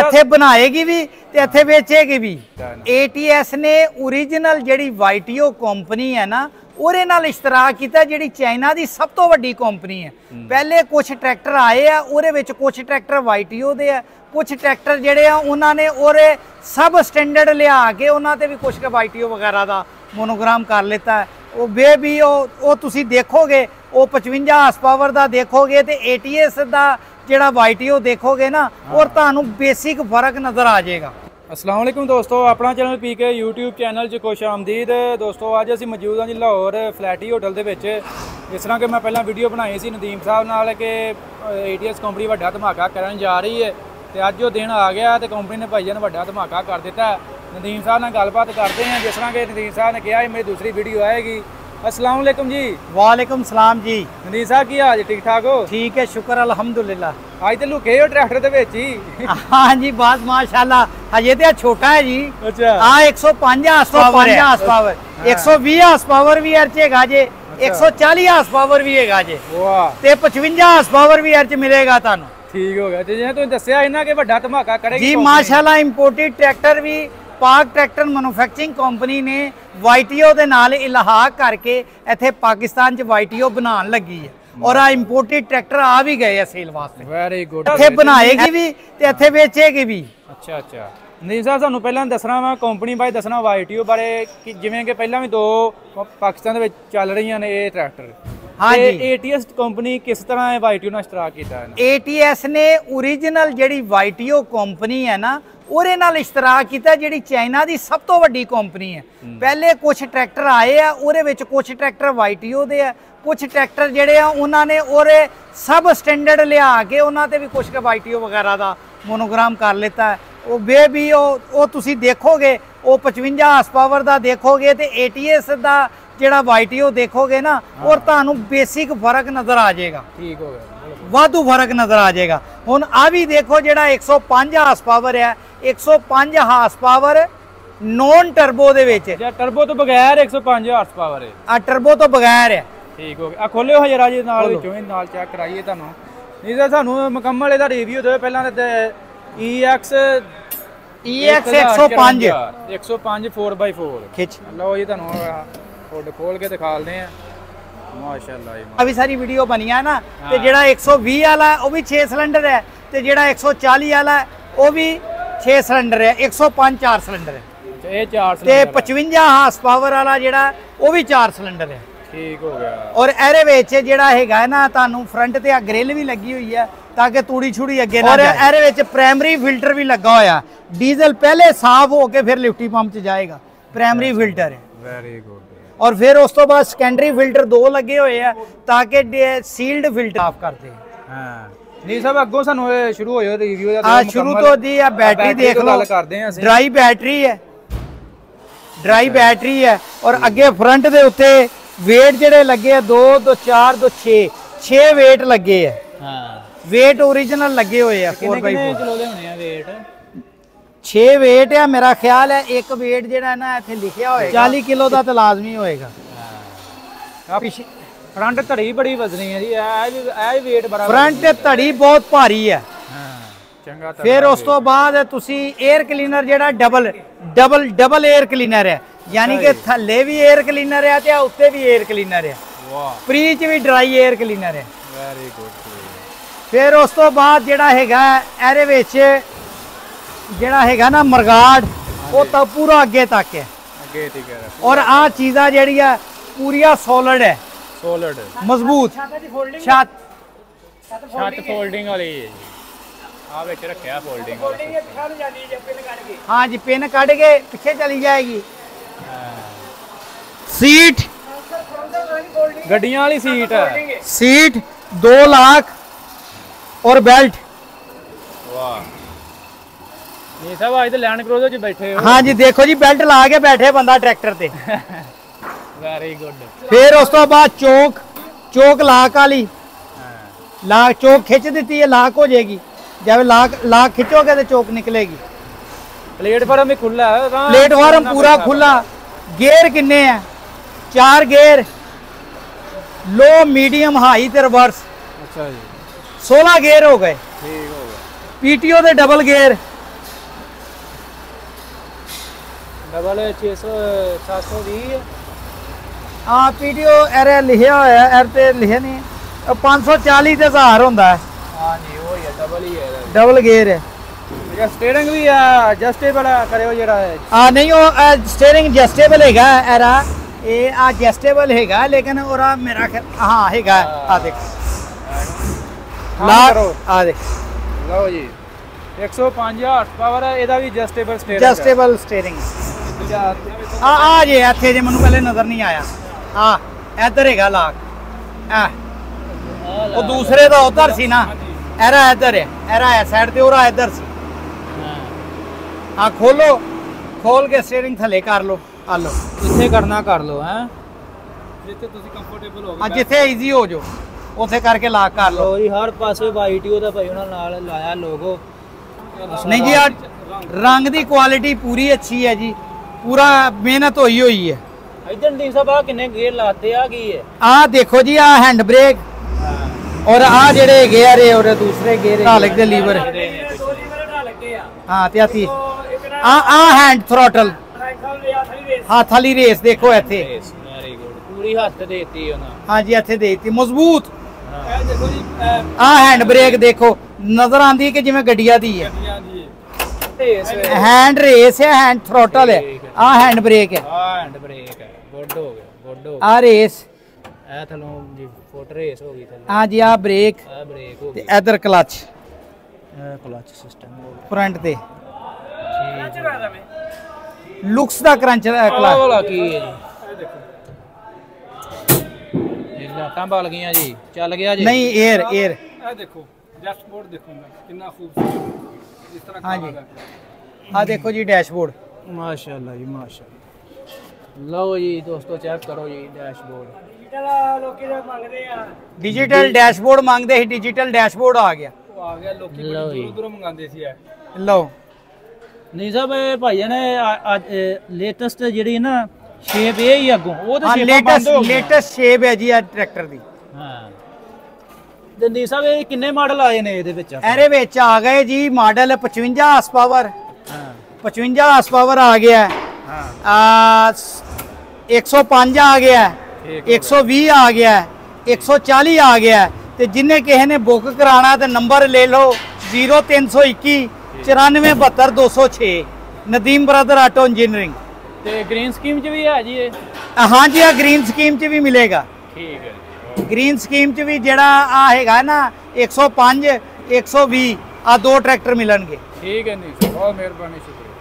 ਇੱਥੇ ਬਣਾਏਗੀ ਵੀ ਤੇ ਇੱਥੇ ਵੇਚੇਗੀ ਵੀ। ATS ਨੇ ओरिजिनल ਜਿਹੜੀ YTO ਕੰਪਨੀ ਹੈ ਨਾ ਉਹਦੇ ਨਾਲ ਇਸ਼ਤਰਾਕ ਕੀਤਾ, ਜਿਹੜੀ ਚਾਈਨਾ ਦੀ ਸਭ ਤੋਂ ਵੱਡੀ ਕੰਪਨੀ ਹੈ। ਪਹਿਲੇ ਕੁਝ ਟਰੈਕਟਰ ਆਏ ਆ, ਉਹਦੇ ਵਿੱਚ ਕੁਝ ਟਰੈਕਟਰ YTO ਦੇ ਆ, ਕੁਝ ਟਰੈਕਟਰ ਜਿਹੜੇ ਆ ਉਹਨਾਂ ਨੇ ਉਹਦੇ ਸਬ ਸਟੈਂਡਰਡ ਲਿਆ ਕੇ ਉਹਨਾਂ ਤੇ ਵੀ ਕੁਝ YTO ਵਗੈਰਾ ਦਾ ਮੋਨੋਗ੍ਰਾਮ ਕਰ ਲਿੱਤਾ। ਉਹ ਵੇ ਵੀ ਉਹ ਤੁਸੀਂ ਦੇਖੋਗੇ, ਉਹ 55 ਹਾਰਸ ਪਾਵਰ ਦਾ ਦੇਖੋਗੇ ਤੇ ATS ਦਾ ਜਿਹੜਾ YTO ਦੇਖੋਗੇ ਨਾ, और ਤੁਹਾਨੂੰ ਬੇਸਿਕ ਫਰਕ ਨਜ਼ਰ ਆ ਜਾਏਗਾ। अस्सलाम वालेकुम दोस्तों, अपना चैनल PK YouTube चैनल च खुश आमदीद। दोस्तों अज असीं मौजूद हाँ जी लाहौर फ्लैटी होटल दे विच। जिस तरह कि मैं पहला वीडियो बनाई सी नदीम साहब नाल कि ATS कंपनी वड्डा धमाका करन जा रही है, तो अज वो दिन आ गया तो कंपनी ने भाईजान वड्डा धमाका कर दिता। नदीम साहब नाल गलबात करते हैं। जिस तरह कि नदीम साहब ने कहा मेरी दूसरी वीडियो आएगी। अस्सलाम वालेकुम जी। वालेकुम सलाम जी। नदीम साहब की हाल ठीक ठाक हो? ठीक है, शुक्र अल्हम्दुलिल्लाह। आज तो लुके हो ट्रैक्टर दे विच ही। हाँ जी, बस माशाल्लाह। हजे तो छोटा है जी। अच्छा। 105 हार्स पावर 120 हार्स पावर भी एयर च हैगा जे, 140 हार्स पावर भी हैगा जे, ते 55 हार्स पावर भी एयर च मिलेगा तानू। ठीक हो गया जी। जिवें तुसीं दस्सिया इन्ना कि वड्डा धमाका करेगी जी माशाल्लाह। इंपोर्टेड ट्रैक्टर भी पाक ट्रैक्टर मैन्युफैक्चरिंग कंपनी ने YTO ਦੇ ਨਾਲ ਇਲਾਹਾਕ ਕਰਕੇ ਇੱਥੇ ਪਾਕਿਸਤਾਨ 'ਚ YTO ਬਣਾਉਣ ਲੱਗੀ ਹੈ, ਔਰ ਆ ਇੰਪੋਰਟਡ ਟਰੈਕਟਰ ਆ ਵੀ ਗਏ ਆ ਸੇਲ ਵਾਸਤੇ। Very good. ਇੱਥੇ ਬਣਾਏਗੀ ਵੀ ਤੇ ਇੱਥੇ ਵੇਚੇਗੀ ਵੀ। ਅੱਛਾ ਅੱਛਾ। ਨਦੀਮ ਸਾਹਿਬ ਸਾਨੂੰ ਪਹਿਲਾਂ ਦੱਸਣਾ ਵਾ ਕੰਪਨੀ ਬਾਰੇ, ਦੱਸਣਾ YTO ਬਾਰੇ ਕਿ ਜਿਵੇਂ ਕਿ ਪਹਿਲਾਂ ਵੀ 2 ਪਾਕਿਸਤਾਨ ਦੇ ਵਿੱਚ ਚੱਲ ਰਹੀਆਂ ਨੇ ਇਹ ਟਰੈਕਟਰ। हाँ जी। ATS ਕੰਪਨੀ ਕਿਸ ਤਰ੍ਹਾਂ ਇਹ YTO ਨਾਲ ਇਸ਼ਤਰਾਕ ਕੀਤਾ ਹੈ? ATS ਨੇ ओरिजिनल ਜਿਹੜੀ YTO ਕੰਪਨੀ ਹੈ ਨਾ ਉਹਦੇ ਨਾਲ ਇਸ਼ਤਰਾਕ ਕੀਤਾ, ਜਿਹੜੀ ਚਾਈਨਾ ਦੀ ਸਭ ਤੋਂ ਵੱਡੀ ਕੰਪਨੀ ਹੈ। ਪਹਿਲੇ ਕੁਝ ਟਰੈਕਟਰ ਆਏ ਆ, ਉਹਦੇ ਵਿੱਚ ਕੁਝ ਟਰੈਕਟਰ YTO ਦੇ ਆ, ਕੁਝ ਟਰੈਕਟਰ ਜਿਹੜੇ ਆ ਉਹਨਾਂ ਨੇ ਉਹਦੇ ਸਬ ਸਟੈਂਡਰਡ ਲਿਆ ਕੇ ਉਹਨਾਂ ਤੇ ਵੀ ਕੁਝ YTO ਵਗੈਰਾ ਦਾ ਮੋਨੋਗ੍ਰਾਮ ਕਰ ਲਿੱਤਾ। ਉਹ ਵੇ ਵੀ ਉਹ ਤੁਸੀਂ ਦੇਖੋਗੇ, ਉਹ 55 ਹਾਰਸ ਪਾਵਰ ਦਾ ਦੇਖੋਗੇ ਤੇ ATS ਦਾ ਜਿਹੜਾ YTO ਦੇਖੋਗੇ ਨਾ, और ਤੁਹਾਨੂੰ ਬੇਸਿਕ ਫਰਕ ਨਜ਼ਰ ਆ ਜਾਏਗਾ। ਠੀਕ ਹੋ ਗਿਆ, ਵਾਧੂ ਫਰਕ ਨਜ਼ਰ ਆ ਜਾਏਗਾ। ਹੁਣ ਆ ਵੀ ਦੇਖੋ, ਜਿਹੜਾ 105 ਹਾਰਸ ਪਾਵਰ ਹੈ, 105 ਹਾਰਸ ਪਾਵਰ ਨੌਨ ਟਰਬੋ ਦੇ ਵਿੱਚ, ਜਾਂ ਟਰਬੋ ਤੋਂ ਬਗੈਰ 105 ਹਾਰਸ ਪਾਵਰ ਹੈ। ਆ ਟਰਬੋ ਤੋਂ ਬਗੈਰ ਹੈ। ਠੀਕ ਹੋ ਗਿਆ। ਆ ਖੋਲਿਓ ਹਜਰਾ ਜੀ ਨਾਲ ਵਿੱਚੋਂ ਹੀ ਨਾਲ ਚੈੱਕ ਕਰਾਈਏ ਤੁਹਾਨੂੰ। ਨਹੀਂ ਤਾਂ ਸਾਨੂੰ ਮੁਕੰਮਲ ਇਹਦਾ ਰਿਵਿਊ ਦਿਓ ਪਹਿਲਾਂ। ਤੇ EX 105 4x4 ਖਿੱਚ ਲਓ ਜੀ, ਤੁਹਾਨੂੰ ਹੁੱਡ ਖੋਲ ਕੇ ਦਿਖਾਲਦੇ ਆ। ਮਾਸ਼ਾਅੱਲਾ ਜੀ। ਆ ਵੀ ਸਾਰੀ ਵੀਡੀਓ ਬਣੀ ਹੈ ਨਾ। ਤੇ ਜਿਹੜਾ 120 ਵਾਲਾ ਉਹ ਵੀ 6 ਸਿਲੰਡਰ ਹੈ, ਤੇ ਜਿਹੜਾ 140 ਵਾਲਾ ਉਹ ਵੀ 6 ਸਿਲੰਡਰ ਹੈ। 105 4 ਸਿਲੰਡਰ ਹੈ। ਇਹ 4 ਤੇ 55 ਹਾਰਸ ਪਾਵਰ ਵਾਲਾ ਜਿਹੜਾ ਉਹ ਵੀ 4 ਸਿਲੰਡਰ ਹੈ। ਠੀਕ ਹੋ ਗਿਆ। ਔਰ ਇਹਦੇ ਵਿੱਚ ਜਿਹੜਾ ਹੈਗਾ ਨਾ, ਤੁਹਾਨੂੰ ਫਰੰਟ ਤੇ ਆ ਗ੍ਰਿਲ ਵੀ ਲੱਗੀ ਹੋਈ ਹੈ ਤਾਂ ਕਿ ਤੂੜੀ ਛੁੜੀ ਅੱਗੇ ਨਾ ਜਾਏ। ਔਰ ਇਹਦੇ ਵਿੱਚ ਪ੍ਰਾਇਮਰੀ ਫਿਲਟਰ ਵੀ ਲੱਗਾ ਹੋਇਆ। ਡੀਜ਼ਲ ਪਹਿਲੇ ਸਾਫ਼ ਹੋ ਕੇ ਫਿਰ ਲਿਫਟੀ ਪੰਪ 'ਚ ਜਾਏਗਾ। ਪ੍ਰਾਇਮਰੀ ਫਿਲਟਰ ਹੈ। Very good. और फिर उस तो बाद सेकेंडरी फिल्टर 2 लगे हुए हैं ताकि सील्ड फिल्टर साफ करते हैं। हां नहीं सब अगों सानू शुरू होयो रिव्यू दा। शुरू तो जी आ बैटरी देख लो, ड्राई बैटरी है, ड्राई बैटरी है। और अगे फ्रंट दे उत्ते वेट जेडे लगे है 2 2 4 2 6 वेट लगे है। हां वेट ओरिजिनल लगे हुए हैं। 4x4 चलोदे होने हैं वेट 6 वेट है मेरा ख्याल है। एक वेट जेड़ा ना इत्थे लिखिया होएगा 40 किलो दा तो लाजमी होएगा। फ्रंट धड़ी बड़ी वजनी है जी। ए वेट बड़ा फ्रंट धड़ी बहुत भारी है। चंगा। फिर उस तो बाद तुसी एयर क्लीनर जेड़ा डबल एयर क्लीनर है, यानी कि थल्ले भी एयर क्लीनर है ते उत्ते भी एयर क्लीनर है। वाह। प्री च भी ड्राई एयर क्लीनर है। Very good. फिर उस तो बाद जेड़ा हैगा एरे विच ਜਿਹੜਾ ਹੈਗਾ ਨਾ ਮਰਗਾੜ, ਉਹ ਤਾਂ ਪੂਰਾ ਅੱਗੇ ਤੱਕ ਹੈ। ਅੱਗੇ ਠੀਕ ਹੈ। ਔਰ ਆ ਚੀਜ਼ਾਂ ਜਿਹੜੀ ਆ ਪੂਰੀਆਂ ਸੋਲਿਡ ਹੈ, ਸੋਲਿਡ ਮਜ਼ਬੂਤ। ਛੱਤ ਫੋਲਡਿੰਗ ਵਾਲੀ ਹੈ ਜੀ। ਆ ਵਿੱਚ ਰੱਖਿਆ ਫੋਲਡਿੰਗ ਵਾਲੀ। ਹਾਂ ਜੀ, ਪਿੰਨ ਕੱਢ ਕੇ ਪਿੱਛੇ ਚਲੀ ਜਾਏਗੀ। सीट गड्डियां वाली सीट है। सीट 2 लाख और बेल्ट। वाह ये सब आज तो लैंड क्रूजर च बैठे हो। हाँ जी देखो जी बेल्ट ला के बैठे बंदा ट्रैक्टर ते। Very good. फिर उस तो बाद चौक लाक वाली, लाक चौक खिंच दी है, लाक हो जाएगी। जब लाक खिंचोगे तो चौक निकलेगी। प्लेटफॉर्म भी खुला है। प्लेटफॉर्म पूरा खुला। गेयर किन्ने हैं? 4 गेयर, लो मीडियम हाई ते रिवर्स। अच्छा जी 16 गेयर हो गए। ठीक हो गया। पीटीओ दे डबल गेयर ਡਬਲ 600 720 ਹਾਂ ਪੀਟੀਓ ਐਰੇ ਲਿਖਿਆ ਹੋਇਆ ਐਰ ਤੇ ਲਿਖਿਆ ਨਹੀਂ 540 ਤੇ 1000 ਹੁੰਦਾ ਹੈ। ਹਾਂਜੀ ਉਹ ਹੀ ਹੈ, ਡਬਲ ਹੀ ਹੈ। ਡਬਲ ਗੇਅਰ ਹੈ। ਇਹ ਸਟੀਅਰਿੰਗ ਵੀ ਆ ਐਡਜਸਟੇਬਲ ਕਰਿਓ ਜਿਹੜਾ ਹੈ। ਨਹੀਂ ਉਹ ਸਟੀਅਰਿੰਗ ਐਡਜਸਟੇਬਲ ਹੈਗਾ ਐਰਾ, ਇਹ ਆ ਐਡਜਸਟੇਬਲ ਹੈਗਾ ਲੇਕਿਨ ਉਹਦਾ ਮੇਰਾ ਹਾਂ ਹੈਗਾ ਆ ਦੇਖ ਲਾ ਆ ਦੇਖ ਲਓ ਜੀ 105 ਹਾਰਸ ਪਾਵਰ ਇਹਦਾ ਵੀ ਐਡਜਸਟੇਬਲ ਸਟੀਅਰਿੰਗ ਐਡਜਸਟੇਬਲ ਸਟੀਅਰਿੰਗ ਆ ਜੇ ਇੱਥੇ ਜੇ ਮੈਨੂੰ ਪਹਿਲੇ ਨਜ਼ਰ ਨਹੀਂ ਆਇਆ ਆ ਇੱਧਰ ਹੈਗਾ ਲਾਕ ਆ ਉਹ ਦੂਸਰੇ ਦਾ ਉਧਰ ਸੀ ਨਾ ਐਰਾ ਇੱਧਰ ਹੈ ਐਰਾ ਹੈ ਸਾਈਡ ਤੇ ਉਹਰਾ ਇੱਧਰ ਸੀ ਆ ਖੋਲੋ ਖੋਲ ਕੇ ਸਟੀਅਰਿੰਗ ਥੱਲੇ ਕਰ ਲਓ ਆ ਲਓ ਜਿੱਥੇ ਕਰਨਾ ਕਰ ਲਓ ਹੈ ਜਿੱਥੇ ਤੁਸੀਂ ਕੰਫਰਟੇਬਲ ਹੋ ਆ ਜਿੱਥੇ ਈਜ਼ੀ ਹੋ ਜਾਓ ਉੱਥੇ ਕਰਕੇ ਲਾਕ ਕਰ ਲਓ। ਲਓ ਜੀ ਹਰ ਪਾਸੇ ਵਾਈਟੀਓ ਦਾ ਭਾਈ ਉਹਨਾਂ ਨਾਲ ਲਾਇਆ ਲੋਗੋ। ਨਹੀਂ ਜੀ ਆ ਰੰਗ ਦੀ ਕੁਆਲਿਟੀ ਪੂਰੀ ਅੱਛੀ ਹੈ ਜੀ, ਪੂਰਾ ਮਿਹਨਤ ਹੋਈ ਹੋਈ ਹੈ। ਇਧਰ ਦੀ ਸਭਾ ਕਿੰਨੇ ਗੇਅਰ ਲਾਤੇ ਆ ਕੀ ਹੈ ਆ ਦੇਖੋ ਜੀ ਆ ਹੈਂਡ ਬ੍ਰੇਕ ਔਰ ਆ ਜਿਹੜੇ ਗੇਅਰ ਹੈ ਔਰ ਦੂਸਰੇ ਗੇਅਰ ਢਾਲਕ ਦੇ ਲੀਵਰ ਹਾਂ ਤੇ ਆ ਹੈਂਡ ਥ੍ਰੋਟਲ ਹੱਥ ਵਾਲੀ ਰੇਸ ਦੇਖੋ ਇੱਥੇ ਵੈਰੀ ਗੁੱਡ ਪੂਰੀ ਹੱਥ ਦੇਤੀ ਉਹਨਾਂ। ਹਾਂਜੀ ਇੱਥੇ ਦੇ ਦਿੱਤੀ ਮਜ਼ਬੂਤ। ਇਹ ਦੇਖੋ ਜੀ ਆ ਹੈਂਡ ਬ੍ਰੇਕ ਦੇਖੋ ਨਜ਼ਰ ਆਂਦੀ ਕਿ ਜਿਵੇਂ ਗੱਡੀਆਂ ਦੀ ਹੈ। हैंड रेस है हैंड थ्रोटल है आ हैंड ब्रेक है हैंड ब्रेक है गुड हो गया गुड हो आ रेस ए थलों जी फुट रेस हो गई थले हां जी आ ब्रेक हो ते इधर क्लच क्लच सिस्टम हो गया फ्रंट ते लुक्स दा क्रंच क्लच वाला की है जी ए देखो ये लाटां बल गईयां जी चल गया जी नहीं एयर एयर ए देखो डैशबोर्ड देखो कितना खूबसूरत हाँ जी हाँ देखो जी डैशबोर्ड माशाल्लाह जी माशाल्लाह। लो जी दोस्तों चेक करो जी डैशबोर्ड डिजिटल डैशबोर्ड मांगते ही डिजिटल डैशबोर्ड आ गया लोकी बड़ी दूर मंगाते सी लो नहीं साहब भाई ने लेटेस्ट ਜਿਹੜੀ ਨਾ ਸ਼ੇਪ ਇਹ ਹੀ ਅੱਗੋਂ ਉਹ ਤਾਂ ਸ਼ੇਪ ਬੰਦ ਹੋ ਗਈ लेटेस्ट शेप है जी आ ट्रैक्टर दी। ਹਾਂ ਦੰਦੀ ਸਾਹਿਬ ਇਹ ਕਿੰਨੇ ਮਾਡਲ ਆਏ ਨੇ ਇਹਦੇ ਵਿੱਚ ਇਹਦੇ ਵਿੱਚ ਆ ਗਏ ਜੀ ਮਾਡਲ 55 ਹਾਰਸ ਪਾਵਰ ਹਾਂ 55 ਹਾਰਸ ਪਾਵਰ ਆ ਗਿਆ ਹਾਂ 105 ਆ ਗਿਆ 120 ਆ ਗਿਆ 140 ਆ ਗਿਆ ਤੇ ਜਿੰਨੇ ਕਿਸੇ ਨੇ ਬੁੱਕ ਕਰਾਣਾ ਤੇ ਨੰਬਰ ਲੈ ਲਓ 0321 947206 ਨਦੀਮ ਬ੍ਰਦਰ ਆਟੋ ਇੰਜੀਨੀਅਰਿੰਗ। ਤੇ ਗ੍ਰੀਨ ਸਕੀਮ ਚ ਵੀ ਹੈ ਜੀ ਇਹ ਹਾਂ ਜੀ ਆ ਗ੍ਰੀਨ ਸਕੀਮ ਚ ਵੀ ਮਿਲੇਗਾ। ਠੀਕ ਹੈ ग्रीन स्कीम च भी जेड़ा आ हैगा ना 105 120 आ दो ट्रैक्टर मिलणगे। ठीक है नहीं बहुत मेहरबानी शुक्रिया।